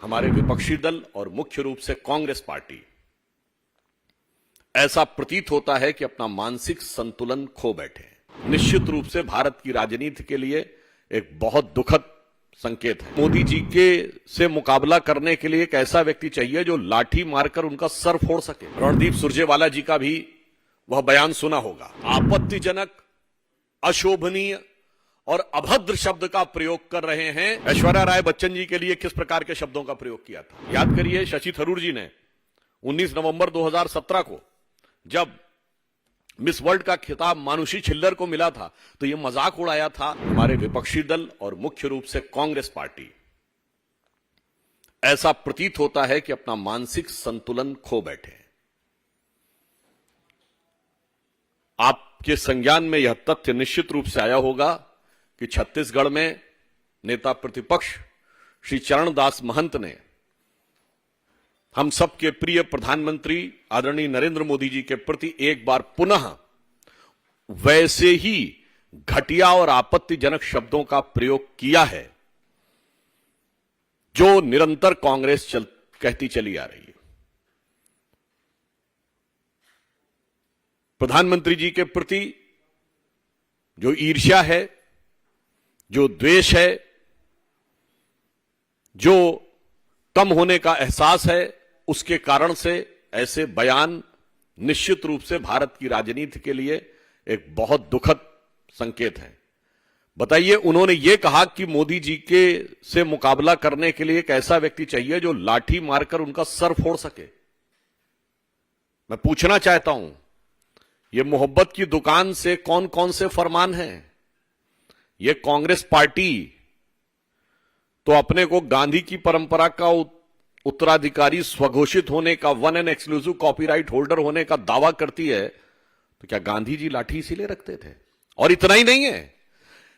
हमारे विपक्षी दल और मुख्य रूप से कांग्रेस पार्टी ऐसा प्रतीत होता है कि अपना मानसिक संतुलन खो बैठे। निश्चित रूप से भारत की राजनीति के लिए एक बहुत दुखद संकेत है। मोदी जी के से मुकाबला करने के लिए एक ऐसा व्यक्ति चाहिए जो लाठी मारकर उनका सर फोड़ सके। रणदीप सुरजेवाला जी का भी वह बयान सुना होगा। आपत्तिजनक, अशोभनीय और अभद्र शब्द का प्रयोग कर रहे हैं। ऐश्वर्या राय बच्चन जी के लिए किस प्रकार के शब्दों का प्रयोग किया था याद करिए। शशि थरूर जी ने 19 नवंबर 2017 को जब मिस वर्ल्ड का खिताब मानुषी छिल्लर को मिला था तो यह मजाक उड़ाया था। हमारे विपक्षी दल और मुख्य रूप से कांग्रेस पार्टी ऐसा प्रतीत होता है कि अपना मानसिक संतुलन खो बैठे। आपके संज्ञान में यह तथ्य निश्चित रूप से आया होगा कि छत्तीसगढ़ में नेता प्रतिपक्ष श्री चरणदास महंत ने हम सबके प्रिय प्रधानमंत्री आदरणीय नरेंद्र मोदी जी के प्रति एक बार पुनः वैसे ही घटिया और आपत्तिजनक शब्दों का प्रयोग किया है जो निरंतर कांग्रेस कहती चली आ रही है। प्रधानमंत्री जी के प्रति जो ईर्ष्या है, जो द्वेष है, जो कम होने का एहसास है, उसके कारण से ऐसे बयान निश्चित रूप से भारत की राजनीति के लिए एक बहुत दुखद संकेत है। बताइए, उन्होंने ये कहा कि मोदी जी के से मुकाबला करने के लिए एक ऐसा व्यक्ति चाहिए जो लाठी मारकर उनका सर फोड़ सके। मैं पूछना चाहता हूं, ये मोहब्बत की दुकान से कौन कौन से फरमान हैं? ये कांग्रेस पार्टी तो अपने को गांधी की परंपरा का उत्तराधिकारी स्वघोषित होने का, one and exclusive copyright holder होने का दावा करती है, तो क्या गांधी जी लाठी इसीलिए रखते थे? और इतना ही नहीं है,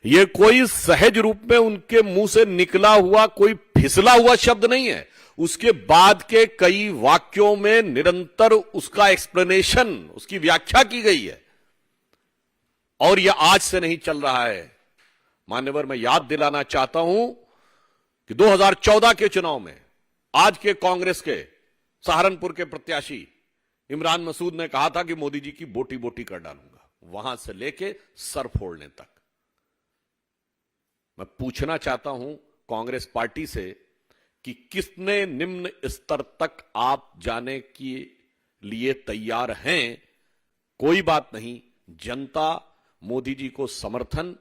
यह कोई सहज रूप में उनके मुंह से निकला हुआ कोई फिसला हुआ शब्द नहीं है। उसके बाद के कई वाक्यों में निरंतर उसका एक्सप्लेनेशन, उसकी व्याख्या की गई है और यह आज से नहीं चल रहा है। मान्यवर, मैं याद दिलाना चाहता हूं कि 2014 के चुनाव में आज के कांग्रेस के सहारनपुर के प्रत्याशी इमरान मसूद ने कहा था कि मोदी जी की बोटी बोटी कर डालूंगा, वहां से लेके सर फोड़ने तक। मैं पूछना चाहता हूं कांग्रेस पार्टी से कि कितने निम्न स्तर तक आप जाने के लिए तैयार हैं? कोई बात नहीं, जनता मोदी जी को समर्थन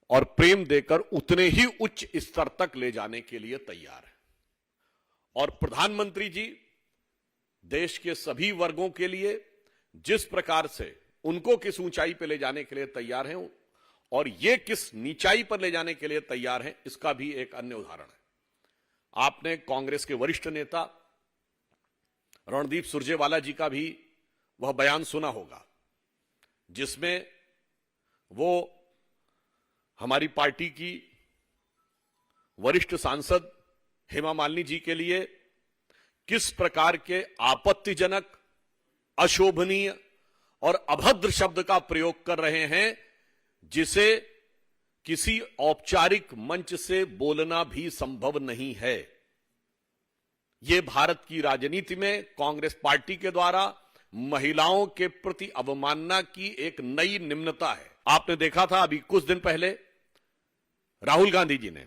और प्रेम देकर उतने ही उच्च स्तर तक ले जाने के लिए तैयार है। और प्रधानमंत्री जी देश के सभी वर्गों के लिए जिस प्रकार से उनको किस ऊंचाई पर ले जाने के लिए तैयार हैं और ये किस नीचाई पर ले जाने के लिए तैयार हैं, इसका भी एक अन्य उदाहरण है। आपने कांग्रेस के वरिष्ठ नेता रणदीप सुरजेवाला जी का भी वह बयान सुना होगा जिसमें वो हमारी पार्टी की वरिष्ठ सांसद हेमा मालिनी जी के लिए किस प्रकार के आपत्तिजनक, अशोभनीय और अभद्र शब्द का प्रयोग कर रहे हैं जिसे किसी औपचारिक मंच से बोलना भी संभव नहीं है। यह भारत की राजनीति में कांग्रेस पार्टी के द्वारा महिलाओं के प्रति अवमानना की एक नई निम्नता है। आपने देखा था अभी कुछ दिन पहले राहुल गांधी जी ने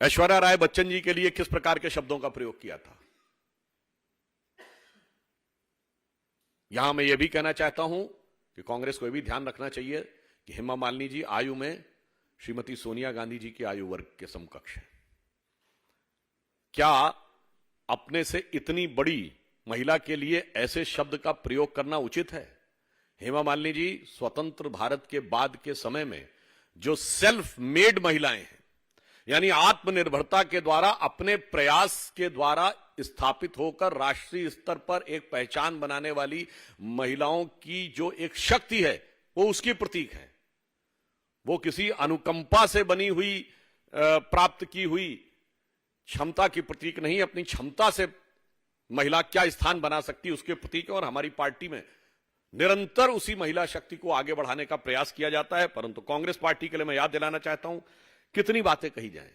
ऐश्वर्या राय बच्चन जी के लिए किस प्रकार के शब्दों का प्रयोग किया था। यहां मैं यह भी कहना चाहता हूं कि कांग्रेस को यह भी ध्यान रखना चाहिए कि हेमा मालिनी जी आयु में श्रीमती सोनिया गांधी जी की आयु वर्ग के समकक्ष है। क्या अपने से इतनी बड़ी महिला के लिए ऐसे शब्द का प्रयोग करना उचित है? हेमा मालिनी जी स्वतंत्र भारत के बाद के समय में जो सेल्फ मेड महिलाएं हैं, यानी आत्मनिर्भरता के द्वारा, अपने प्रयास के द्वारा स्थापित होकर राष्ट्रीय स्तर पर एक पहचान बनाने वाली महिलाओं की जो एक शक्ति है, वो उसकी प्रतीक है। वो किसी अनुकंपा से बनी हुई, प्राप्त की हुई क्षमता की प्रतीक नहीं, अपनी क्षमता से महिला क्या स्थान बना सकती है उसके प्रतीक है। और हमारी पार्टी में निरंतर उसी महिला शक्ति को आगे बढ़ाने का प्रयास किया जाता है। परंतु कांग्रेस पार्टी के लिए मैं याद दिलाना चाहता हूं, कितनी बातें कही जाएं,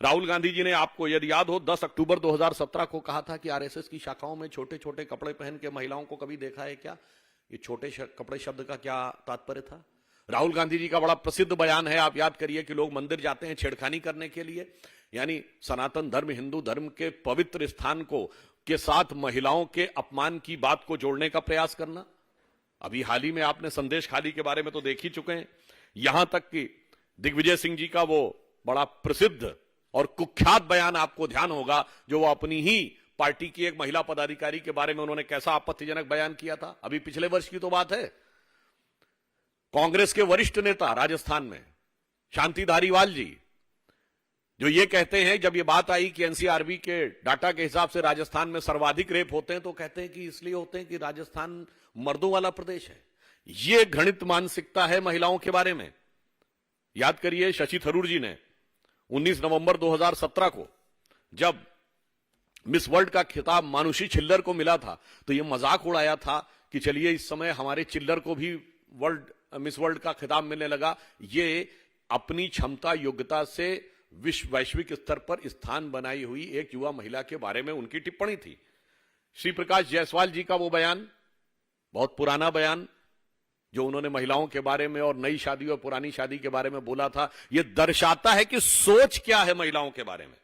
राहुल गांधी जी ने, आपको यदि याद हो, 10 अक्टूबर 2017 को कहा था कि आरएसएस की शाखाओं में छोटे छोटे कपड़े पहन के महिलाओं को कभी देखा है क्या? ये छोटे कपड़े शब्द का क्या तात्पर्य था? राहुल गांधी जी का बड़ा प्रसिद्ध बयान है, आप याद करिए, कि लोग मंदिर जाते हैं छेड़खानी करने के लिए, यानी सनातन धर्म, हिंदू धर्म के पवित्र स्थान को के साथ महिलाओं के अपमान की बात को जोड़ने का प्रयास करना। अभी हाल ही में आपने संदेश खाली के बारे में तो देख ही चुके हैं। यहां तक कि दिग्विजय सिंह जी का वो बड़ा प्रसिद्ध और कुख्यात बयान आपको ध्यान होगा, जो वो अपनी ही पार्टी की एक महिला पदाधिकारी के बारे में उन्होंने कैसा आपत्तिजनक बयान किया था। अभी पिछले वर्ष की तो बात है। कांग्रेस के वरिष्ठ नेता राजस्थान में शांति धारीवाल जी, जो ये कहते हैं, जब ये बात आई कि एनसीआरबी के डाटा के हिसाब से राजस्थान में सर्वाधिक रेप होते हैं, तो कहते हैं कि इसलिए होते हैं कि राजस्थान मर्दों वाला प्रदेश है। ये घृणित मानसिकता है महिलाओं के बारे में। याद करिए, शशि थरूर जी ने 19 नवंबर 2017 को जब मिस वर्ल्ड का खिताब मानुषी छिल्लर को मिला था, तो यह मजाक उड़ाया था कि चलिए इस समय हमारे चिल्लर को भी मिस वर्ल्ड का खिताब मिलने लगा। ये अपनी क्षमता योग्यता से वैश्विक स्तर पर स्थान बनाई हुई एक युवा महिला के बारे में उनकी टिप्पणी थी। श्री प्रकाश जायसवाल जी का वो बयान, बहुत पुराना बयान, जो उन्होंने महिलाओं के बारे में और नई शादी और पुरानी शादी के बारे में बोला था, यह दर्शाता है कि सोच क्या है महिलाओं के बारे में।